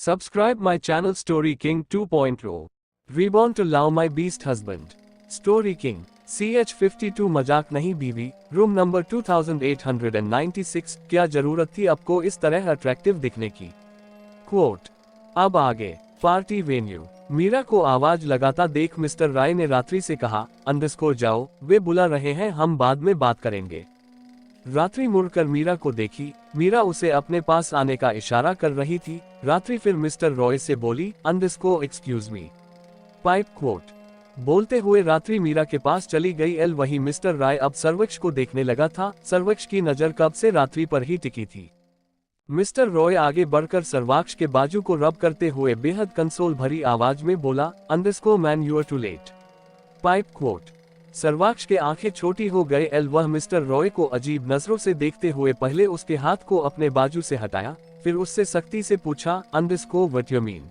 Subscribe my channel Story King 2.0. Reborn to love my beast husband. Story King. CH52 मजाक नहीं बीवी. Room number 2896. क्या जरूरत थी आपको इस तरह अट्रैक्टिव दिखने की? क्वोट. अब आगे. Party venue. मीरा को आवाज लगाता देख मिस्टर राय ने रात्रि से कहा, अंडरस्कोर जाओ, वे बुला रहे हैं, हम बाद में बात करेंगे। रात्रि मुड़कर मीरा को देखी। मीरा उसे अपने पास आने का इशारा कर रही थी। रात्रि फिर मिस्टर रॉय से बोली, underscore excuse me. Pipe quote. बोलते हुए रात्रि मीरा के पास चली गई। वही मिस्टर राय अब सर्वक्ष को देखने लगा था। सर्वक्ष की नजर कब से रात्रि पर ही टिकी थी। मिस्टर रॉय आगे बढ़कर सर्वाक्ष के बाजू को रब करते हुए बेहद कंसोल भरी आवाज में बोला, underscore man you are too late. Pipe quote. Sarvaksh के आंखें छोटी हो गए। वह मिस्टर रॉय को अजीब नजरों से देखते हुए पहले उसके हाथ को अपने बाजू से हटाया, फिर उससे सख्ती से पूछा, underscore what you mean.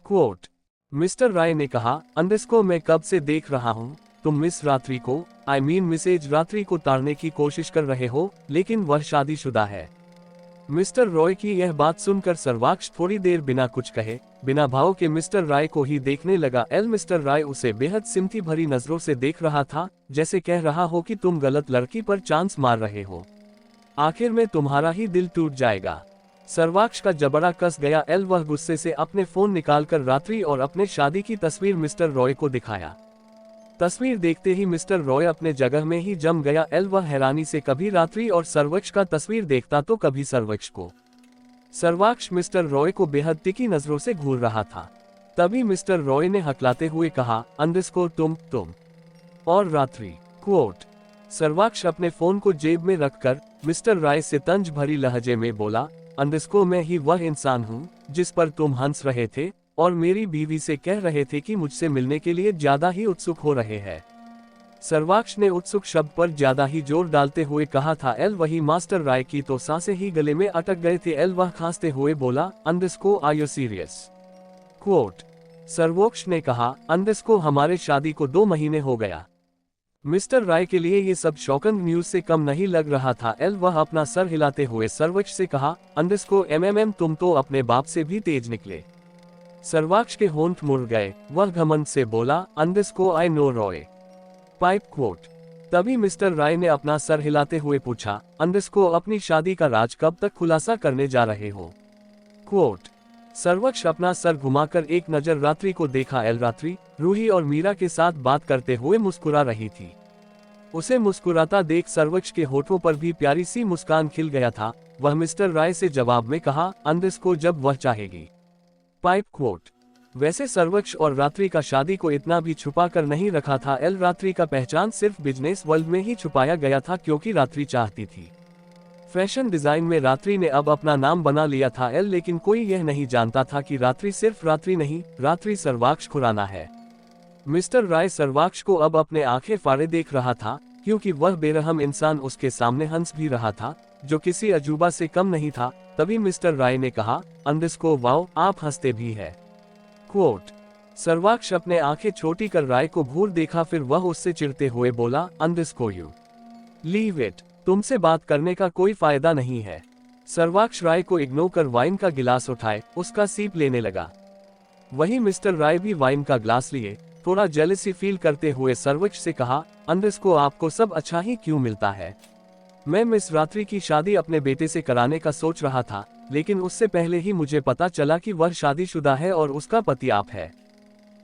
Quote. Mister Rai ने कहा, अंडरस्कोर मैं कब से देख रहा हूँ, तुम मिस रात्रि को, आई मीन मिसेज रात्रि को ताड़ने की कोशिश कर रहे हो, लेकिन वह शादीशुदा है। मिस्टर रॉय की यह बात सुनकर सर्वाक्ष थोड़ी देर बिना कुछ कहे, बिना भाव के मिस्टर राय को ही देखने लगा। मिस्टर राय उसे बेहद सिमटी भरी नजरों से देख रहा था, जैसे कह रहा हो कि तुम गलत लड़की पर चांस मार रहे हो, आखिर में तुम्हारा ही दिल टूट जाएगा। सर्वाक्ष का जबड़ा कस गया। वह गुस्से से अपने फोन निकालकर रात्रि और अपने शादी की तस्वीर मिस्टर रॉय को दिखाया। तस्वीर देखते ही मिस्टर रॉय अपने जगह में ही जम गया। वह हैरानी से कभी रात्रि और सर्वक्ष का तस्वीर देखता तो कभी सर्वक्ष को। सर्वाक्ष मिस्टर रॉय को बेहद तिखी नजरों से घूर रहा था। तभी मिस्टर रॉय ने हकलाते हुए कहा, अंडरस्कोर तुम और रात्रि। क्वोट. सर्वाक्ष अपने फोन को जेब में रखकर मिस्टर राय से तंज भरी लहजे में बोला, अंडरस्कोर मैं ही वह इंसान हूँ जिस पर तुम हंस रहे थे और मेरी बीवी से कह रहे थे कि मुझसे मिलने के लिए ज्यादा ही उत्सुक हो रहे हैं। सर्वाक्ष ने उत्सुक शब्द पर ज्यादा ही जोर डालते हुए कहा था। वही मास्टर राय की तो सांसें ही गले में अटक गए थे। वह खांसते हुए बोला, underscore are you serious. Quote. Sarvoksh ने कहा, अंडरस्कोर हमारे शादी को 2 महीने हो गया। मिस्टर राय के लिए ये सब शॉकिंग न्यूज से कम नहीं लग रहा था। वह अपना सर हिलाते हुए सर्वोक्ष से कहा, अंडरस्कोर तुम तो अपने बाप से भी तेज निकले। सर्वाक्ष के होंठ मुड़ गए। वह घमंड से बोला, underscore I know Roy. Pipe quote. तभी मिस्टर राय ने अपना सर हिलाते हुए पूछा, अंडरस्कोर अपनी शादी का राज कब तक खुलासा करने जा रहे हो। क्वोट. सर्वक्ष अपना सर घुमाकर एक नजर रात्रि को देखा। रात्रि रूही और मीरा के साथ बात करते हुए मुस्कुरा रही थी। उसे मुस्कुराता देख सर्वक्ष के होठों पर भी प्यारी सी मुस्कान खिल गया था। वह मिस्टर राय से जवाब में कहा, अंडरस्कोर जब वह चाहेगी। Pipe quote. वैसे सर्वक्ष और रात्रि का शादी को इतना भी छुपा कर नहीं रखा था। रात्रि का पहचान सिर्फ बिजनेस वर्ल्ड में ही छुपाया गया था, क्योंकि रात्रि चाहती थी। फैशन डिजाइन में रात्रि ने अब अपना नाम बना लिया था। लेकिन कोई यह नहीं जानता था कि रात्रि सिर्फ रात्रि नहीं, रात्रि सर्वाक्ष खुराना है। मिस्टर राय सर्वाक्ष को अब अपने आंखें फाड़े देख रहा था, क्योंकि वह बेरहम इंसान उसके सामने हंस भी रहा था, जो किसी अजूबा से कम नहीं था। तभी मिस्टर राय ने कहा, अंडरस्कोर वाओ, आप हंसते भी है। क्वोट. सर्वाक्ष अपने आंखें छोटी कर राय को घूर देखा, फिर वह उससे चिढ़ते हुए बोला, अंडरस्कोर यू लीव इट, तुमसे बात करने का कोई फायदा नहीं है। सर्वाक्ष राय को इग्नोर कर वाइन का गिलास उठाए उसका सीप लेने लगा। वही मिस्टर राय भी वाइन का ग्लास लिए थोड़ा जेलसी फील करते हुए सर्वक्ष से कहा, अंडरस्कोर आपको सब अच्छा ही क्यों मिलता है। मैं मिस रात्रि की शादी अपने बेटे से कराने का सोच रहा था, लेकिन उससे पहले ही मुझे पता चला कि वह शादीशुदा है और उसका पति आप है।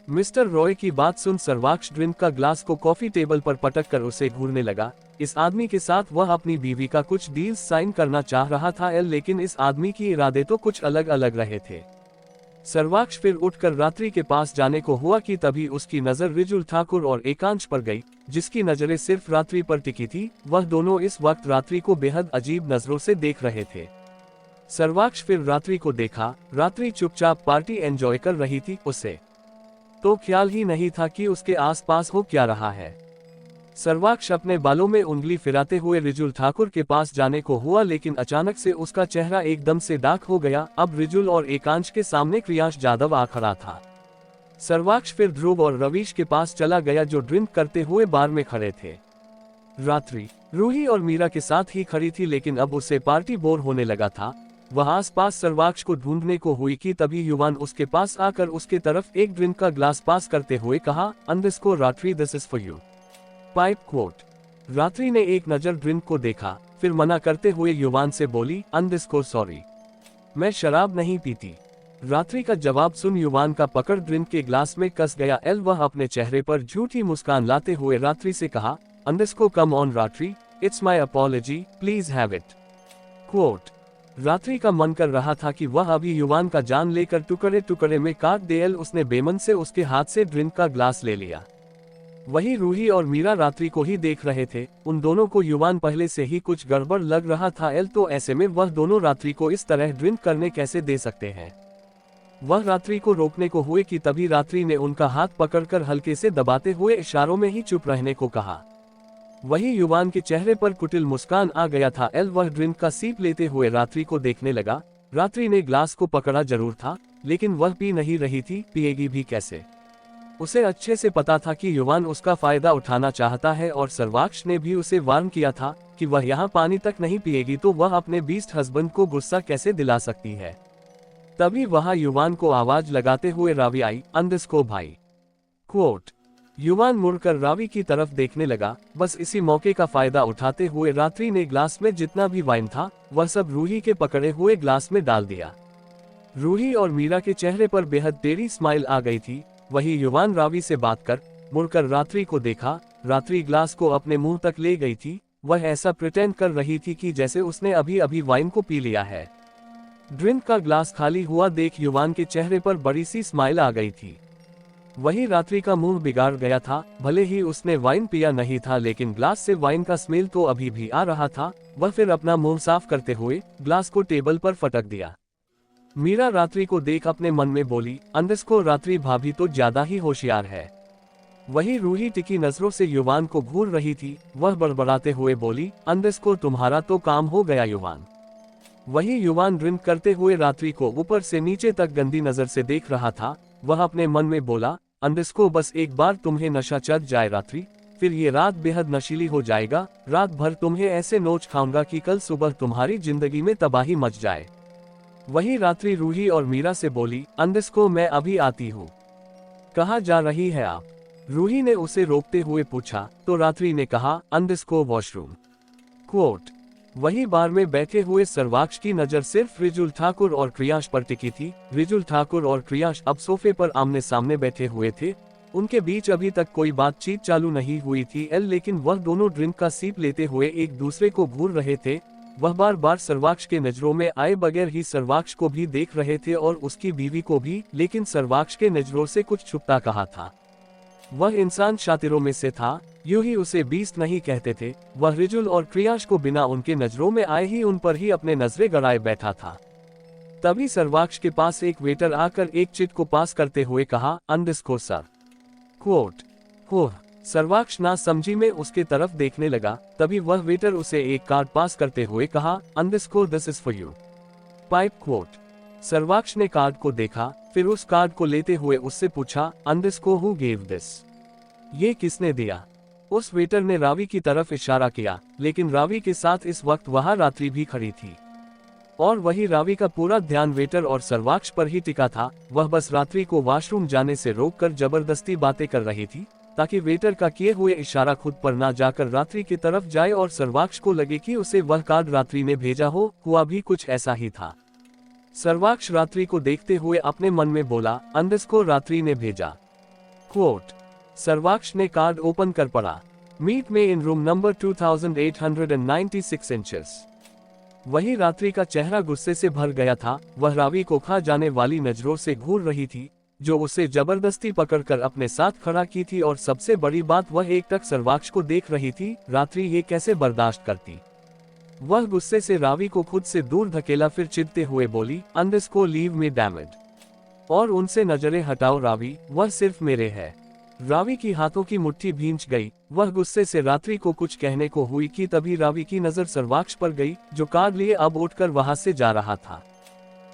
मिस्टर रॉय की बात सुन सर्वाक्ष ड्रिंक का ग्लास को कॉफी टेबल पर पटक कर उसे घूरने लगा। इस आदमी के साथ वह अपनी बीवी का कुछ डील्स साइन करना चाह रहा था, लेकिन इस आदमी की इरादे तो कुछ अलग अलग रहे थे। सर्वाक्ष फिर उठकर रात्रि के पास जाने को हुआ कि तभी उसकी नजर रिजुल ठाकुर और एकांश पर गई, जिसकी नजरें सिर्फ रात्रि पर टिकी थी। वह दोनों इस वक्त रात्रि को बेहद अजीब नजरों से देख रहे थे। सर्वाक्ष फिर रात्रि को देखा। रात्रि चुपचाप पार्टी एंजॉय कर रही थी। उसे तो ख्याल ही नहीं था कि उसके आसपास हो क्या रहा है। सर्वाक्ष अपने बालों में उंगली फिराते हुए रिजुल ठाकुर के पास जाने को हुआ, लेकिन अचानक से उसका चेहरा एकदम से डार्क हो गया। अब रिजुल और एकांश के सामने क्रियांश जाधव आ खड़ा था। सर्वाक्ष फिर ध्रुव और रवीश के पास चला गया, जो ड्रिंक करते हुए बार में खड़े थे। रात्रि रूही और मीरा के साथ ही खड़ी थी, लेकिन अब उसे पार्टी बोर होने लगा था। वह आसपास सर्वाक्ष को ढूंढने को हुई कि तभी युवान उसके पास आकर उसके तरफ एक ड्रिंक का ग्लास पास करते हुए कहा, अंडरस्कोर रात्रि this is for you. Pipe quote. Ratri ने एक नजर ड्रिंक को देखा, फिर मना करते हुए युवान से बोली, अंडरस्कोर सॉरी, मैं शराब नहीं पीती। रात्रि का जवाब सुन युवान का पकड़ ड्रिंक के ग्लास में कस गया। वह अपने चेहरे पर झूठी मुस्कान लाते हुए रात्रि से कहा, अंडरस्कोर कम ऑन रात्रि, it's my apology, please have it. Quote. Ratri का मन कर रहा था कि वह अभी युवान का जान लेकर टुकड़े टुकड़े में काट दे। उसने बेमन से उसके हाथ से ड्रिंक का ग्लास ले लिया। वही रूही और मीरा रात्रि को ही देख रहे थे। उन दोनों को युवान पहले से ही कुछ गड़बड़ लग रहा था। तो ऐसे में वह दोनों रात्रि को इस तरह ड्रिंक करने कैसे दे सकते हैं। वह रात्रि को रोकने को हुए कि तभी रात्रि ने उनका हाथ पकड़कर हल्के से दबाते हुए इशारों में ही चुप रहने को कहा। वही युवान के चेहरे पर कुटिल मुस्कान आ गया था। वह ड्रिंक का सीप लेते हुए रात्रि को देखने लगा। रात्रि ने ग्लास को पकड़ा जरूर था, लेकिन वह पी नहीं रही थी, पिएगी भी कैसे। उसे अच्छे से पता था कि युवान उसका फायदा उठाना चाहता है और सर्वाक्ष ने भी उसे वार्न किया था कि वह यहाँ पानी तक नहीं पिएगी तो वह अपने बीस्ट हस्बैंड को गुस्सा कैसे दिला सकती है। तभी वहां युवान को आवाज लगाते हुए रावी आई, अंडरस्कोर भाई। क्वोट। युवान मुड़कर रावी की तरफ देखने लगा। बस इसी मौके का फायदा उठाते हुए रात्रि ने ग्लास में जितना भी वाइन था वह सब रूही के पकड़े हुए ग्लास में डाल दिया। रूही और मीरा के चेहरे पर बेहद टेढ़ी स्माइल आ गई थी। वही युवान रावी से बात कर मुड़कर रात्रि को देखा। रात्रि ग्लास को अपने मुंह तक ले गई थी। वह ऐसा प्रिटेंड कर रही थी कि जैसे उसने अभी अभी वाइन को पी लिया है। ड्रिंक का ग्लास खाली हुआ देख युवान के चेहरे पर बड़ी सी स्माइल आ गई थी। वही रात्रि का मुंह बिगाड़ गया था। भले ही उसने वाइन पिया नहीं था, लेकिन ग्लास से वाइन का स्मेल तो अभी भी आ रहा था। वह फिर अपना मुंह साफ करते हुए ग्लास को टेबल पर फटक दिया। मीरा रात्रि को देख अपने मन में बोली, अंडरस्कोर रात्रि भाभी तो ज्यादा ही होशियार है। वही रूही टिकी नजरों से युवान को घूर रही थी। वह बड़बड़ाते हुए बोली, अंडरस्कोर तुम्हारा तो काम हो गया युवान। वही युवान ड्रिंक करते हुए रात्रि को ऊपर से नीचे तक गंदी नजर से देख रहा था। वह अपने मन में बोला, अंडरस्कोर बस एक बार तुम्हें नशा चढ़ जाए रात्रि, फिर ये रात बेहद नशीली हो जाएगा। रात भर तुम्हें ऐसे नोच खाऊंगा कि कल सुबह तुम्हारी जिंदगी में तबाही मच जाए। वही रात्रि रूही और मीरा से बोली, अंडरस्कोर मैं अभी आती हूँ। कहाँ जा रही है आप? रूही ने उसे रोकते हुए पूछा तो रात्रि ने कहा, अंडरस्कोर वॉशरूम। क्वोट। वही बार में बैठे हुए सर्वाक्ष की नजर सिर्फ रिजुल ठाकुर और क्रियाश पर टिकी थी। रिजुल ठाकुर और क्रियाश अब सोफे पर आमने सामने बैठे हुए थे। उनके बीच अभी तक कोई बातचीत चालू नहीं हुई थी, लेकिन वह दोनों ड्रिंक का सीप लेते हुए एक दूसरे को घूर रहे थे। वह बार बार सर्वाक्ष के नजरों में आए बगैर ही सर्वाक्ष को भी देख रहे थे और उसकी बीवी को भी, लेकिन सर्वाक्ष के नजरों से कुछ छुपता कहा था। वह इंसान शातिरों में से था, यूं ही उसे बीस्ट नहीं कहते थे। वह रिजुल और क्रियाश को बिना उनके नजरों में आए ही उन पर ही अपने नजरें गड़ाए बैठा था। तभी सर्वाक्ष के पास एक वेटर आकर एक चिट को पास करते हुए कहा, अंडरस्कोर सर। क्वोट। हो। सर्वाक्ष ना समझी में उसके तरफ देखने लगा। तभी वह वेटर उसे एक कार्ड पास करते हुए कहा, underscore this is for you. Pipe quote. Sarvaksh ने कार्ड को देखा, फिर उस कार्ड को लेते हुए उससे पूछा, अंडरस्कोर हु गेव दिस? ये किसने दिया? उस वेटर ने रावी की तरफ इशारा किया, लेकिन रावी के साथ इस वक्त वहां रात्रि भी खड़ी थी और वही रावी का पूरा ध्यान वेटर और सर्वाक्ष पर ही टिका था। वह बस रात्रि को वॉशरूम जाने से रोककर जबरदस्ती बातें कर रही थी ताकि वेटर का किए हुए इशारा खुद पर ना जाकर रात्रि की तरफ जाए और सर्वाक्ष को लगे कि उसे वह कार्ड रात्रि ने भेजा हो। हुआ भी कुछ ऐसा ही था। सर्वाक्ष रात्रि को देखते हुए अपने मन में बोला, अंडरस्कोर रात्रि ने भेजा। क्वोट। सर्वाक्ष ने कार्ड ओपन कर पढ़ा, मीट में इन रूम नंबर 2896 इंचेस। वही रात्रि का चेहरा गुस्से से भर गया था। वह रावी को खा जाने वाली नजरों से घूर रही थी, जो उसे जबरदस्ती पकड़कर अपने साथ खड़ा की थी, और सबसे बड़ी बात वह एकटक सर्वाक्ष को देख रही थी। रात्रि ये कैसे बर्दाश्त करती? वह गुस्से से रावी को खुद से दूर धकेला, फिर चिढ़ते हुए बोली, underscore leave me damn it, और उनसे नजरें हटाओ रावी, वह सिर्फ मेरे है। रावी की हाथों की मुट्ठी भींच गई। वह गुस्से से रात्रि को कुछ कहने को हुई कि तभी रावी की नजर सर्वाक्ष पर गई, जो कार्ड लिए अब उठकर वहां से जा रहा था।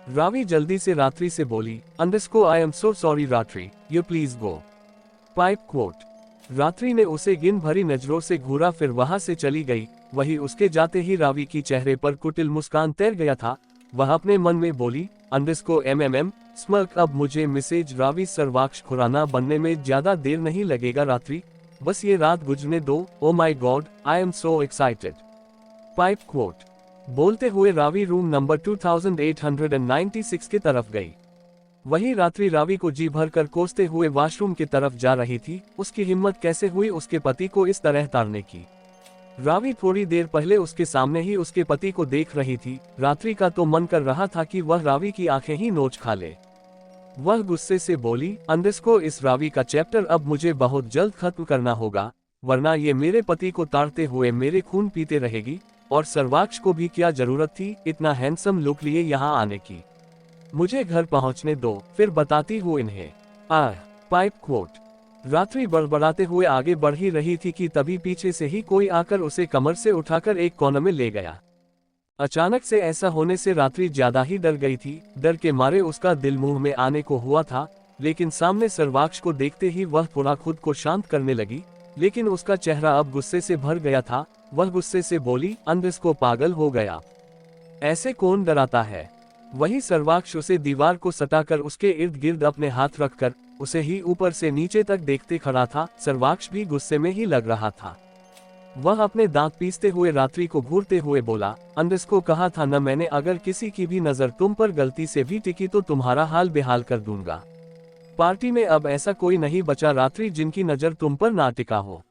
रावी जल्दी से रात्रि से बोली, underscore I am so sorry Ratri, you please go. Pipe quote. Ratri ने उसे गिन भरी नजरों से घूरा, फिर वहां से चली गई। वही उसके जाते ही रावी की चेहरे पर कुटिल मुस्कान तैर गया था। वह अपने मन में बोली _MMM स्मर्क। अब मुझे मिसेज रावी सर्वाक्ष खुराना बनने में ज्यादा देर नहीं लगेगा रात्रि, बस ये रात गुजरने दो। Oh my God, I am so excited. Pipe quote. बोलते हुए रावी रूम नंबर 2896 की तरफ गई। वही रात्रि रावी को जी भर कर कोसते हुए वॉशरूम की तरफ जा रही थी। उसकी हिम्मत कैसे हुई उसके पति को इस तरह ताड़ने की। रावी थोड़ी देर पहले उसके सामने ही उसके पति को देख रही थी। रात्रि का तो मन कर रहा था कि वह रावी की आंखें ही नोच खा ले। वह गुस्से से बोली इस रावी का चैप्टर अब मुझे बहुत जल्द खत्म करना होगा, वरना ये मेरे पति को ताड़ते हुए मेरे खून पीते रहेगी। और सर्वाक्ष को भी क्या जरूरत थी इतना हैंडसम लुक लिए यहाँ आने की। मुझे घर पहुँचने दो, फिर बताती हूँ इन्हें। Pipe quote. रात्रि बड़बड़ाते हुए आगे बढ़ ही रही थी कि तभी पीछे से ही कोई आकर उसे कमर से उठाकर एक कोने में ले गया। अचानक से ऐसा होने से रात्रि ज्यादा ही डर गई थी। डर के मारे उसका दिल मुंह में आने को हुआ था, लेकिन सामने सर्वाक्ष को देखते ही वह थोड़ा खुद को शांत करने लगी। लेकिन उसका चेहरा अब गुस्से से भर गया था। वह गुस्से से बोली पागल हो गया, ऐसे कौन डराता है। वही सर्वाक्ष उसे दीवार को सटाकर उसके इर्द गिर्द अपने हाथ रखकर उसे ही ऊपर से नीचे तक देखते खड़ा था। सर्वाक्ष भी गुस्से में ही लग रहा था। वह अपने दांत पीसते हुए रात्रि को घूरते हुए बोला कहा था न मैंने, अगर किसी की भी नजर तुम पर गलती से भी टिकी तो तुम्हारा हाल बेहाल कर दूंगा। पार्टी में अब ऐसा कोई नहीं बचा रात्रि जिनकी नजर तुम पर ना टिका हो।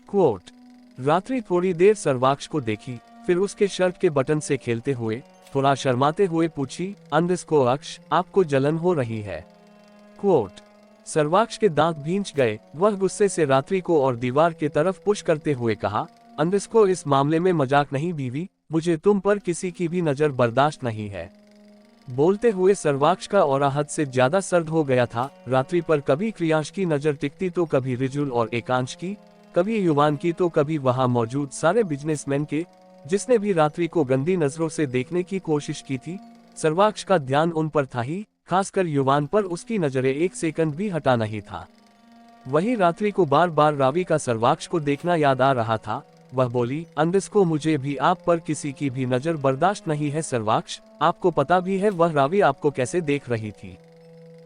क्वोट। रात्रि थोड़ी देर सर्वाक्ष को देखी, फिर उसके शर्ट के बटन से खेलते हुए थोड़ा शर्माते हुए पूछी अक्ष, आपको जलन हो रही है। क्वोट। सर्वाक्ष के दांत भींच गए। वह गुस्से से रात्रि को और दीवार की तरफ पुश करते हुए कहा इस मामले में मजाक नहीं बीवी, मुझे तुम पर किसी की भी नजर बर्दाश्त नहीं है। बोलते हुए सर्वाक्ष का ऑरा हद से ज्यादा सर्द हो गया था। रात्रि पर कभी क्रियांश की नजर टिकती तो कभी रिजुल और एकांश की, कभी युवान की तो कभी वहां मौजूद सारे बिजनेसमैन के। जिसने भी रात्रि को गंदी नजरों से देखने की कोशिश की थी, सर्वाक्ष का ध्यान उन पर था ही, खासकर युवान पर उसकी नजरें एक सेकंड भी हटा नहीं था। वही रात्रि को बार बार रावी का सर्वाक्ष को देखना याद आ रहा था। वह बोली मुझे भी आप पर किसी की भी नजर बर्दाश्त नहीं है सर्वाक्ष, आपको पता भी है वह रावी आपको कैसे देख रही थी,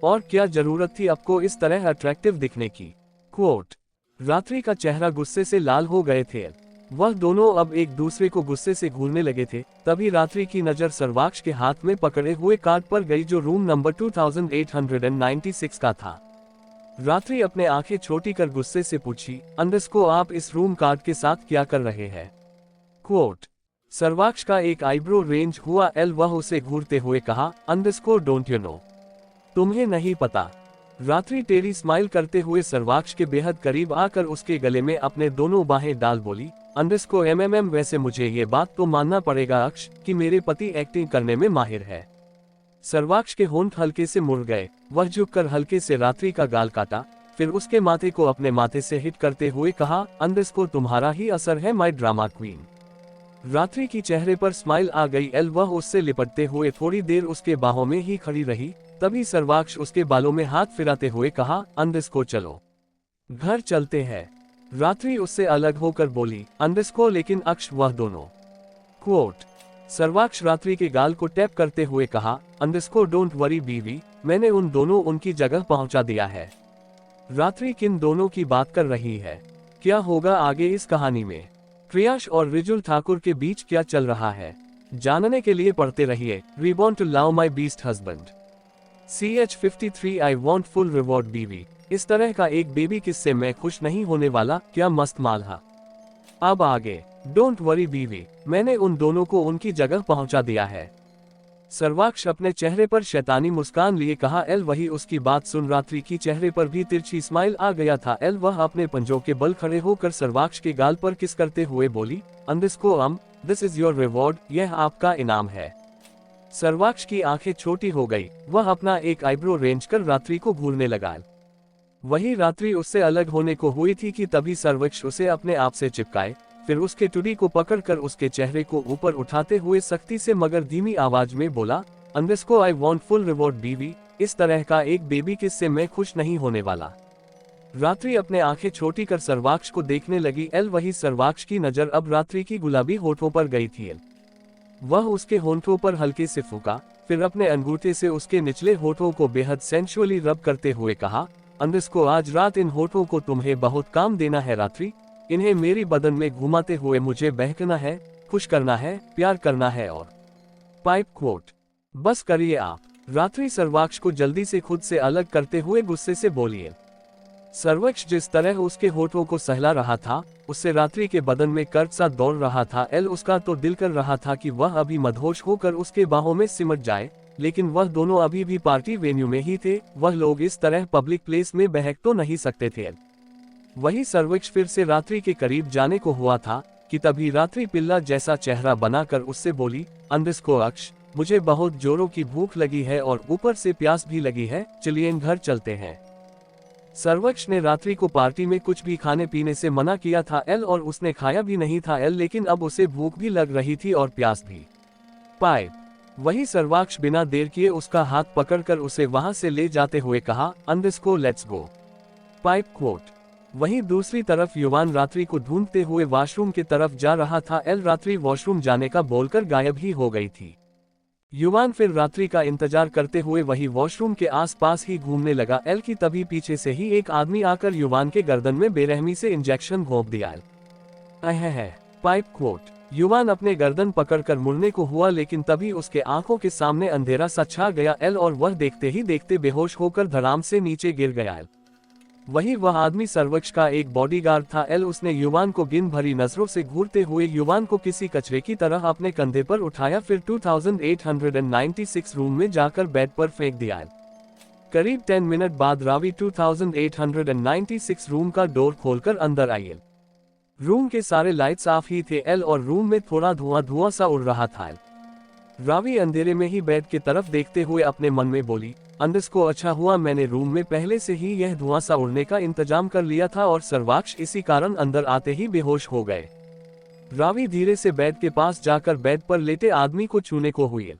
और क्या जरूरत थी आपको इस तरह अट्रैक्टिव दिखने की। क्वोट। रात्रि का चेहरा गुस्से से लाल हो गए थे। वह दोनों अब एक दूसरे को गुस्से से घूरने लगे थे। तभी रात्रि की नजर सर्वाक्ष के हाथ में पकड़े हुए कार्ड पर गई जो रूम नंबर 2896 का था। रात्रि अपने आंखें छोटी कर गुस्से से पूछी आप इस रूम कार्ड के साथ क्या कर रहे हैं। क्वोट। सर्वाक्ष का एक आईब्रो रेंज हुआ। वह उसे घूरते हुए कहा डोंट यू नो, तुम्हें नहीं पता। रात्रि टेढ़ी स्माइल करते हुए सर्वाक्ष के बेहद करीब आकर उसके गले में अपने दोनों बाहें डाल बोली MMM वैसे मुझे ये बात तो मानना पड़ेगा अक्ष कि मेरे पति एक्टिंग करने में माहिर है। सर्वाक्ष के होंठ हल्के से मुड़ गए। वह झुककर हल्के से रात्रि का गाल काटा, फिर उसके माथे को अपने माथे से हिट करते हुए कहा तुम्हारा ही असर है माय ड्रामा क्वीन। रात्रि की चेहरे पर स्माइल आ गई। वह उससे लिपटते हुए थोड़ी देर उसके बाहों में ही खड़ी रही। तभी सर्वाक्ष उसके बालों में हाथ फिराते हुए कहा चलो घर चलते हैं। रात्रि उससे अलग होकर बोली लेकिन अक्ष वह दोनों। क्वोट। सर्वाक्ष रात्रि के गाल को टैप करते हुए कहा डोंट वरी बीवी, मैंने उन दोनों उनकी जगह पहुंचा दिया है। रात्रि किन दोनों की बात कर रही है? क्या होगा आगे इस कहानी में? क्रियांश और रिजुल ठाकुर के बीच क्या चल रहा है, जानने के लिए पढ़ते रहिए reborn to love my beast husband. CH53 I want full reward बीवी। इस तरह का एक बेबी किससे मैं खुश नहीं होने वाला, क्या मस्त मालहा। अब आगे डोंट वरी बीवी, मैंने उन दोनों को उनकी जगह पहुंचा दिया है। सर्वाक्ष अपने चेहरे पर शैतानी मुस्कान लिए कहा वही उसकी बात सुन रात्रि की चेहरे पर भी तिरछी स्माइल आ गया था। वह अपने पंजों के बल खड़े होकर सर्वाक्ष के गाल पर किस करते हुए बोली दिस इज योर रिवॉर्ड, यह आपका इनाम है। सर्वाक्ष की आंखें छोटी हो गई। वह अपना एक आईब्रो रेंज कर रात्रि को घूरने लगा। वही रात्रि उससे अलग होने को हुई थी कि तभी सर्वाक्ष उसे अपने आप से चिपकाए, फिर उसके टुडी को पकड़कर उसके चेहरे को ऊपर उठाते हुए सख्ती से मगर धीमी आवाज में बोला आई वॉन्ट फुल रिवॉर्ड बीवी, इस तरह का एक बेबी किससे मैं खुश नहीं होने वाला। रात्रि अपने आंखें छोटी कर सर्वाक्ष को देखने लगी। वही सर्वाक्ष की नजर अब रात्रि की गुलाबी होठों पर गई थी। वह उसके होंठों पर हल्के से फूका, फिर अपने अंगूठे से उसके निचले होठों को बेहद सेंसुअली रब करते हुए कहा, अंडरस्को आज रात इन होठों को तुम्हें बहुत काम देना है रात्रि। इन्हें मेरी बदन में घुमाते हुए मुझे बहकना है, खुश करना है, प्यार करना है और पाइप क्वोट। बस करिए आप। रात्रि सर्वाक्ष को जल्दी से खुद से अलग करते हुए गुस्से से बोलिए। सर्वक्ष जिस तरह उसके होठों को सहला रहा था, उससे रात्रि के बदन में कर्क सा दौड़ रहा था। उसका तो दिल कर रहा था कि वह अभी मदहोश होकर उसके बाहों में सिमट जाए, लेकिन वह दोनों अभी भी पार्टी वेन्यू में ही थे। वह लोग इस तरह पब्लिक प्लेस में बहक तो नहीं सकते थे। वही सर्वक्ष फिर से रात्रि के करीब जाने को हुआ था कि तभी रात्रि पिल्ला जैसा चेहरा बनाकर उससे बोली, अंडरस्को अक्ष, मुझे बहुत जोरों की भूख लगी है और ऊपर से प्यास भी लगी है, चलिए घर चलते हैं। सर्वक्ष ने रात्रि को पार्टी में कुछ भी खाने पीने से मना किया था और उसने खाया भी नहीं था लेकिन अब उसे भूख भी लग रही थी और प्यास भी। पाइप। वही सर्वाक्ष बिना देर किए उसका हाथ पकड़कर उसे वहां से ले जाते हुए कहा, अंडरस्को लेट्स गो। Pipe quote. वहीं दूसरी तरफ युवान रात्रि को ढूंढते हुए वॉशरूम की तरफ जा रहा था। रात्रि वॉशरूम जाने का बोलकर गायब ही हो गई थी। युवान फिर रात्रि का इंतजार करते हुए वही वॉशरूम के आसपास ही घूमने लगा। की तभी पीछे से ही एक आदमी आकर युवान के गर्दन में बेरहमी से इंजेक्शन घोंप दिया। Pipe quote. युवान अपने गर्दन पकड़कर मुड़ने को हुआ लेकिन तभी उसके आंखों के सामने अंधेरा सा छा गया और वह देखते ही देखते बेहोश होकर धड़ाम से नीचे गिर गया। वही वह आदमी सर्वक्ष का एक बॉडीगार्ड था। उसने युवान को गिन भरी नजरों से घूरते हुए युवान को किसी कचरे की तरह अपने कंधे पर उठाया, फिर 2896 रूम में जाकर बेड पर फेंक दिया। करीब 10 मिनट बाद रावी 2896 रूम का डोर खोलकर अंदर आई। रूम के सारे लाइट्स ऑफ ही थे और रूम में थोड़ा धुआं सा उड़ रहा था। रावी अंधेरे में ही बेड की तरफ देखते हुए अपने मन में बोली, अंडरस्को अच्छा हुआ मैंने रूम में पहले से ही यह धुआं सा उड़ने का इंतजाम कर लिया था और सर्वाक्ष इसी कारण अंदर आते ही बेहोश हो गए। रावी धीरे से बेड के पास जाकर बेड पर लेटे आदमी को छूने को हुई।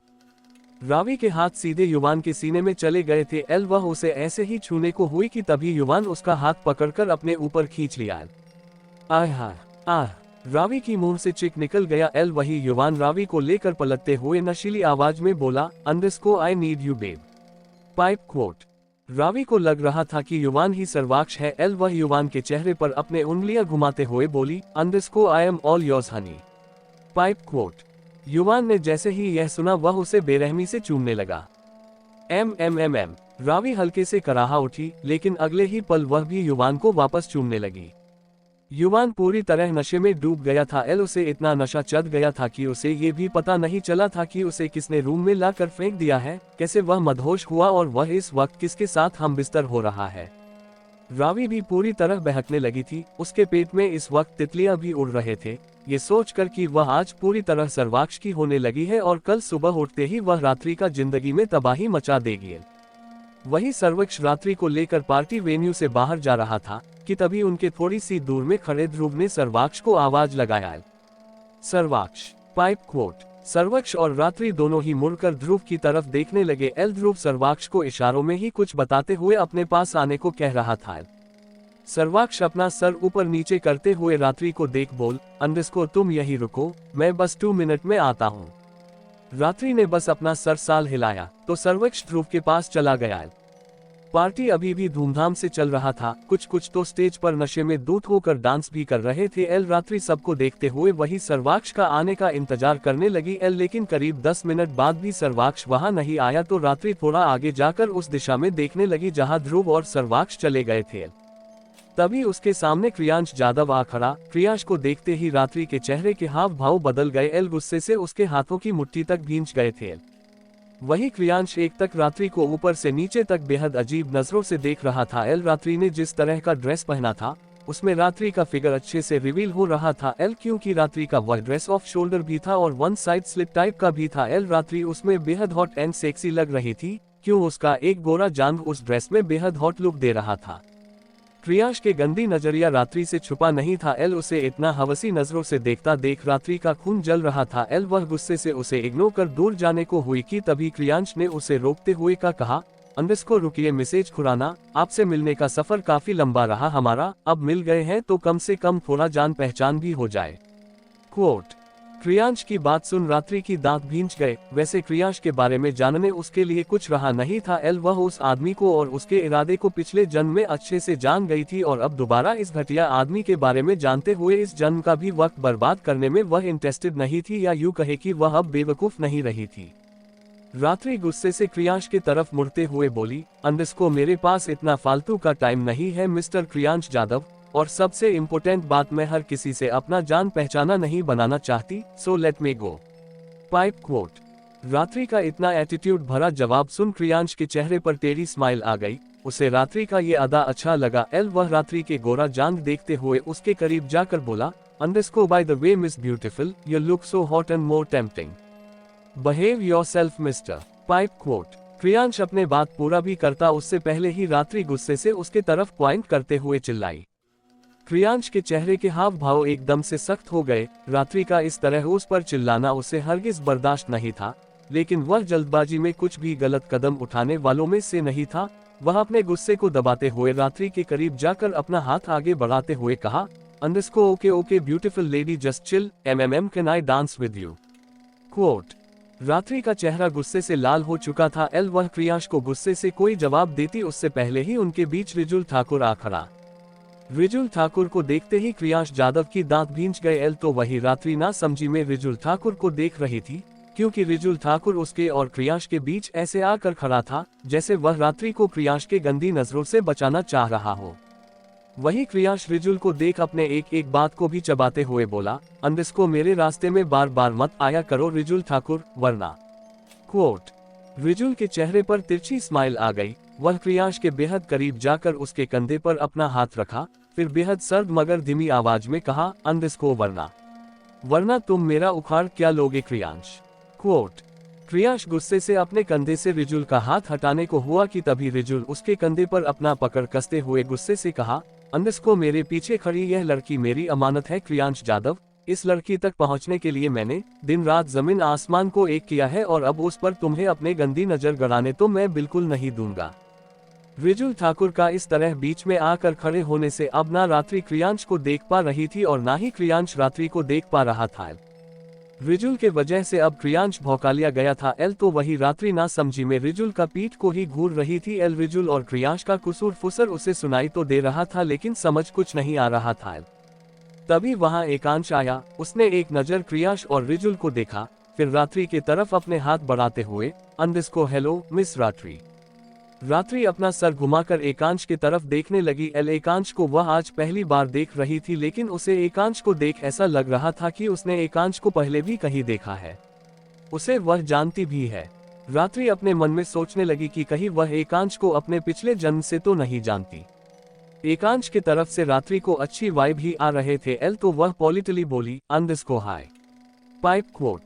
रावी के हाथ सीधे युवान के सीने में चले गए थे। वह उसे ऐसे ही छूने को हुई कि तभी युवान उसका हाथ पकड़कर अपने ऊपर खींच लिया। रावी की मुंह से चिक निकल गया। वही युवान रावी को लेकर पलटते हुए नशीली आवाज में बोला, underscore I need you babe. Pipe quote. Ravi को लग रहा था कि युवान ही सर्वाक्ष है। वह युवान के चेहरे पर अपने उंगलियां घुमाते हुए बोली, अंडरस्को I am all yours Honey. Pipe quote. युवान ने जैसे ही यह सुना वह उसे बेरहमी से चूमने लगा। एम। रावी हल्के से कराहा उठी, लेकिन अगले ही पल वह भी युवान को वापस चूमने लगी। युवान पूरी तरह नशे में डूब गया था। उसे इतना नशा चढ़ गया था कि उसे ये भी पता नहीं चला था कि उसे किसने रूम में लाकर फेंक दिया है, कैसे वह मदहोश हुआ और वह इस वक्त किसके साथ हम बिस्तर हो रहा है। रावी भी पूरी तरह बहकने लगी थी। उसके पेट में इस वक्त तितलियां भी उड़ रहे थे, ये सोचकर कि वह आज पूरी तरह सर्वाक्ष की होने लगी है और कल सुबह उठते ही वह रात्रि का जिंदगी में तबाही मचा देगी। वही सर्वक्ष रात्रि को लेकर पार्टी वेन्यू से बाहर जा रहा था कि तभी उनके थोड़ी सी दूर में खड़े ध्रुव ने सर्वाक्ष को आवाज लगाया। सर्वाक्ष। Pipe quote. सर्वक्ष और रात्रि दोनों ही मुड़कर ध्रुव की तरफ देखने लगे। ध्रुव सर्वाक्ष को इशारों में ही कुछ बताते हुए अपने पास आने को कह रहा था। सर्वाक्ष अपना सर ऊपर नीचे करते हुए रात्रि को देख बोल, अंडरस्को तुम यही रुको, मैं बस 2 मिनट में आता हूँ। रात्रि ने बस अपना सर साल हिलाया तो सर्वक्ष ध्रुव के पास चला गया। पार्टी अभी भी धूमधाम से चल रहा था। कुछ तो स्टेज पर नशे में धुत होकर डांस भी कर रहे थे। रात्रि सबको देखते हुए वही सर्वाक्ष का आने का इंतजार करने लगी। लेकिन करीब 10 मिनट बाद भी सर्वाक्ष वहां नहीं आया तो रात्रि थोड़ा आगे जाकर उस दिशा में देखने लगी जहां ध्रुव और सर्वाक्ष चले गए थे। तभी उसके सामने क्रियांश जादव आ खड़ा। क्रियांश को देखते ही रात्रि के चेहरे के हाव भाव बदल गए। गुस्से से उसके हाथों की मुट्ठी तक भींच गए थे। वही क्रियांश एक तक रात्रि को ऊपर से नीचे तक बेहद अजीब नजरों से देख रहा था। रात्रि ने जिस तरह का ड्रेस पहना था उसमें रात्रि का फिगर अच्छे से रिवील हो रहा था। क्योंकि रात्रि का वह ड्रेस ऑफ शोल्डर भी था और वन साइड स्लिप टाइप का भी था। रात्रि उसमें बेहद हॉट एंड सेक्सी लग रही थी, क्यों उसका एक गोरा जांघ उस ड्रेस में बेहद हॉट लुक दे रहा था। क्रियांश के गंदी नजरिया रात्रि से छुपा नहीं था। उसे इतना हवसी नजरों से देखता देख रात्रि का खून जल रहा था। वह गुस्से से उसे इग्नोर कर दूर जाने को हुई कि तभी क्रियांश ने उसे रोकते हुए कहा, अंडरस्को रुकिए मिसेज खुराना, आपसे मिलने का सफर काफी लंबा रहा हमारा, अब मिल गए हैं तो कम से कम थोड़ा जान पहचान भी हो जाए। क्वोट। क्रियांश की बात सुन रात्रि की दांत भींच गए। वैसे क्रियांश के बारे में जानने उसके लिए कुछ रहा नहीं था। वह उस आदमी को और उसके इरादे को पिछले जन्म में अच्छे से जान गई थी और अब दोबारा इस घटिया आदमी के बारे में जानते हुए इस जन्म का भी वक्त बर्बाद करने में वह इंटरेस्टेड नहीं थी, या यूं कहे कि वह अब बेवकूफ नहीं रही थी। रात्रि गुस्से से क्रियांश की तरफ मुड़ते हुए बोली, अंडरस्को मेरे पास इतना फालतू का टाइम नहीं है मिस्टर क्रियांश जादव, और सबसे इम्पोर्टेंट बात, मैं हर किसी से अपना जान पहचाना नहीं बनाना चाहती, so let me go. Pipe quote. Ratri का इतना एटीट्यूड भरा जवाब सुन क्रियांश के चेहरे पर टेढ़ी स्माइल आ गई। उसे रात्रि का ये अदा अच्छा लगा। वह रात्रि के गोरा जांग देखते हुए उसके करीब जाकर बोला, अंडरस्को by the way miss beautiful, you look so hot and more tempting, behave yourself mister. Pipe quote. Kriyansh अपने बात पूरा भी करता उससे पहले ही रात्रि गुस्से से उसके तरफ पॉइंट करते हुए चिल्लाई। क्रियांश के चेहरे के हाव भाव एकदम से सख्त हो गए। रात्रि का इस तरह उस पर चिल्लाना उसे हरगिज बर्दाश्त नहीं था, लेकिन वह जल्दबाजी में कुछ भी गलत कदम उठाने वालों में से नहीं था। वह अपने गुस्से को दबाते हुए रात्रि के करीब जाकर अपना हाथ आगे बढ़ाते हुए कहा, अंडरस्को okay okay beautiful lady just chill, can I dance with you. Quote. Ratri का चेहरा गुस्से से लाल हो चुका था। वह क्रियांश को गुस्से से कोई जवाब देती उससे पहले ही उनके बीच रिजुल ठाकुर आ खड़ा। रिजुल ठाकुर को देखते ही क्रियांश जादव की दांत भींच गए। तो वही रात्रि ना समझी में रिजुल ठाकुर को देख रही थी, क्योंकि रिजुल ठाकुर उसके और क्रियांश के बीच ऐसे आकर खड़ा था जैसे वह रात्रि को क्रियांश के गंदी नजरों से बचाना चाह रहा हो। वही क्रियांश रिजुल को देख अपने एक एक बात को भी चबाते हुए बोला, अंडरस्को मेरे रास्ते में बार बार मत आया करो रिजुल ठाकुर, वरना। क्वोट। रिजुल के चेहरे पर तिरछी स्माइल आ गई। वह क्रियांश के बेहद करीब जाकर उसके कंधे पर अपना हाथ रखा, फिर बेहद सर्द मगर धीमी आवाज में कहा, अंडरस्को वरना तुम मेरा उखाड़ क्या लोगे क्रियांश। क्वोट। क्रियांश गुस्से से अपने कंधे से रिजुल का हाथ हटाने को हुआ कि तभी रिजुल उसके कंधे पर अपना पकड़ कसते हुए गुस्से से कहा, अंडरस्को मेरे पीछे खड़ी यह लड़की मेरी अमानत है क्रियांश जादव। इस लड़की तक पहुंचने के लिए मैंने दिन रात जमीन आसमान को एक किया है, और अब उस पर तुम्हें अपने गंदी नजर गड़ाने तो मैं बिल्कुल नहीं दूंगा। रिजुल ठाकुर का इस तरह बीच में आकर खड़े होने से अब ना रात्रि क्रियांश को देख पा रही थी और ना ही क्रियांश रात्रि को देख पा रहा था। रिजुल के वजह से अब क्रियांश भौंका लिया गया था। तो वही रात्रि ना समझी में रिजुल का पीठ को ही घूर रही थी। रिजुल और क्रियांश का कुसूर फुसर उसे सुनाई तो दे रहा था, लेकिन समझ कुछ नहीं आ रहा था। तभी वहां एकांश आया। उसने एक नजर क्रियांश और रिजुल को देखा, फिर रात्रि के तरफ अपने हाथ बढ़ाते हुए, अंडरस्को हेलो मिस रात्रि। रात्रि अपना सर घुमाकर एकांश की तरफ देखने लगी। एकांश को वह आज पहली बार देख रही थी, लेकिन उसे एकांश को देख ऐसा लग रहा था कि उसने एकांश को पहले भी कहीं देखा है, उसे वह जानती भी है। रात्रि अपने मन में सोचने लगी कि कहीं वह एकांश को अपने पिछले जन्म से तो नहीं जानती। एकांश की तरफ से रात्रि को अच्छी वाइब ही आ रहे थे। तो वह पॉलिटली बोली, अंडरस्को हाय। Pipe quote.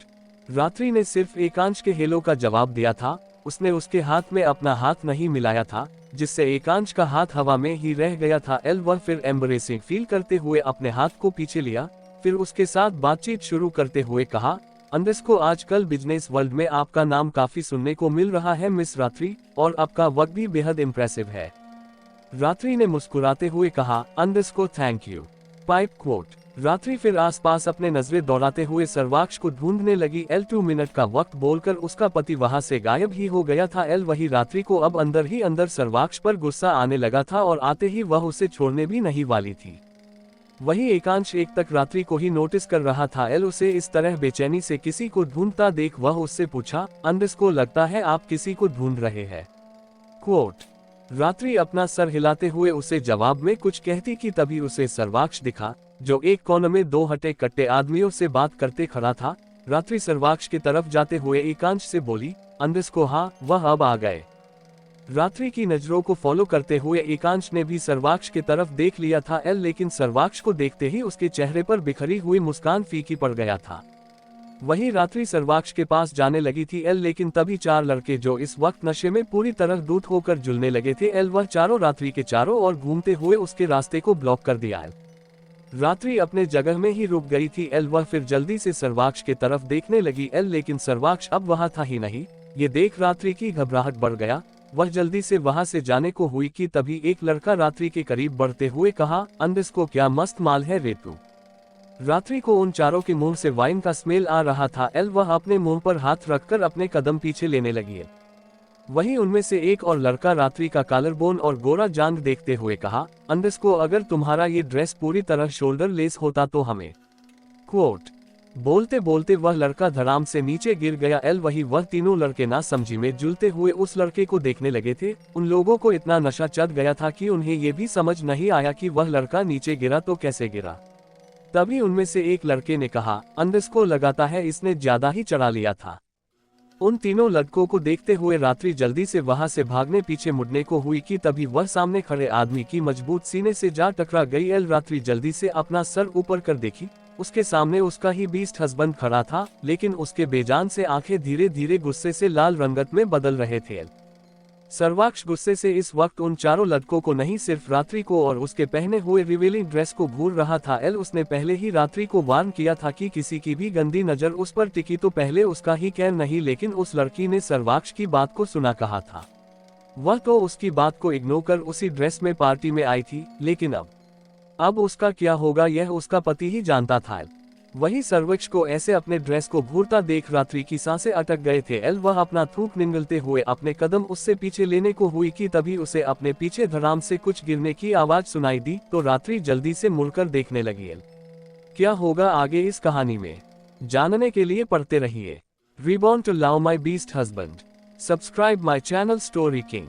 रात्रि ने सिर्फ एकांश के हेलो का जवाब दिया था। उसने उसके हाथ में अपना हाथ नहीं मिलाया था, जिससे एकांश का हाथ हवा में ही रह गया था। वह फिर एम्ब्रेसिंग फील करते हुए अपने हाथ को पीछे लिया, फिर उसके साथ बातचीत शुरू करते हुए कहा, अंडरस्को आजकल बिजनेस वर्ल्ड में आपका नाम काफी सुनने को मिल रहा है मिस रात्रि, और आपका वर्क भी बेहद इम्प्रेसिव है। रात्रि ने मुस्कुराते हुए कहा, अंडरस्को थैंक यू। Pipe quote. रात्रि फिर आसपास अपने नजरें दौड़ाते हुए सर्वाक्ष को ढूंढने लगी। 2 मिनट का वक्त बोलकर उसका पति वहां से गायब ही हो गया था। वही रात्रि को अब अंदर ही अंदर सर्वाक्ष पर गुस्सा आने लगा था, और आते ही वह उसे छोड़ने भी नहीं वाली थी। वही एकांश एक तक रात्रि को ही नोटिस कर रहा था। उसे इस तरह बेचैनी से किसी को ढूंढता देख वह उससे पूछा, अंडरस्को लगता है आप किसी को ढूंढ रहे हैं। क्वोट। रात्रि अपना सर हिलाते हुए उसे जवाब में कुछ कहती कि तभी उसे सर्वाक्ष दिखा, जो एक कोने में 2 हटे कट्टे आदमियों से बात करते खड़ा था। रात्रि सर्वाक्ष की तरफ जाते हुए एकांश से बोली, अंडरस्को हाँ, वह अब आ गए। रात्रि की नजरों को फॉलो करते हुए एकांश ने भी सर्वाक्ष की तरफ देख लिया था। लेकिन सर्वाक्ष को देखते ही उसके चेहरे पर बिखरी हुई मुस्कान फीकी पड़ गया था। वही रात्रि सर्वाक्ष के पास जाने लगी थी। लेकिन तभी 4 लड़के जो इस वक्त नशे में पूरी तरह दूध होकर जुलने लगे थे, वह चारों रात्रि के चारों ओर घूमते हुए उसके रास्ते को ब्लॉक कर दिया। रात्रि अपने जगह में ही रुक गई थी। वह फिर जल्दी से सर्वाक्ष के तरफ देखने लगी। लेकिन सर्वाक्ष अब वहां था ही नहीं। ये देख रात्रि की घबराहट बढ़ गया। वह जल्दी से वहां से जाने को हुई कि तभी एक लड़का रात्रि के करीब बढ़ते हुए कहा, अंडरस्को क्या मस्त माल है रे तू। रात्रि को उन चारों के मुंह से वाइन का स्मेल आ रहा था। एल वह अपने मुंह पर हाथ रखकर अपने कदम पीछे लेने लगी। वहीं उनमें से एक और लड़का रात्रि का कॉलरबोन और गोरा जांग देखते हुए कहा, अंडरस्को अगर तुम्हारा ये ड्रेस पूरी तरह शोल्डर लेस होता तो हमें। क्वोट। बोलते बोलते वह लड़का धड़ाम से नीचे गिर गया। एल वह तीनों लड़के ना समझी में जुलते हुए उस लड़के को देखने लगे थे। उन लोगों को इतना नशा चढ़ गया था कि उन्हें ये भी समझ नहीं आया कि वह लड़का नीचे गिरा तो कैसे गिरा। तभी उनमें से एक लड़के ने कहा, अंडरस्को लगाता है इसने ज्यादा ही चढ़ा लिया था। उन तीनों लड़कों को देखते हुए रात्रि जल्दी से वहां से भागने पीछे मुड़ने को हुई कि तभी वह सामने खड़े आदमी की मजबूत सीने से जा टकरा गई। एल रात्रि जल्दी से अपना सर ऊपर कर देखी। उसके सामने उसका ही बीस्ट हस्बैंड खड़ा था, लेकिन उसके बेजान से आंखें धीरे धीरे गुस्से से लाल रंगत में बदल रहे थे। सर्वाक्ष गुस्से से इस वक्त उन चारों लड़कों को नहीं सिर्फ रात्रि को और उसके पहने हुए रिवीलिंग ड्रेस को घूर रहा था। एल उसने पहले ही रात्रि को वार्न किया था कि किसी की भी गंदी नजर उस पर टिकी तो पहले उसका ही कहर नहीं, लेकिन उस लड़की ने सर्वाक्ष की बात को सुना कहा था। वह तो उसकी बात को इग्नोर कर उसी ड्रेस में पार्टी में आई थी, लेकिन अब उसका क्या होगा यह उसका पति ही जानता था। वही सर्वक्ष को ऐसे अपने ड्रेस को घूरता देख रात्रि की सांसें अटक गए थे। एल वह अपना थूक निगलते हुए अपने कदम उससे पीछे लेने को हुई कि तभी उसे अपने पीछे धड़ाम से कुछ गिरने की आवाज सुनाई दी तो रात्रि जल्दी से मुड़कर देखने लगी। क्या होगा आगे इस कहानी में जानने के लिए पढ़ते रहिए। Reborn to love my beast husband. Subscribe my channel story king.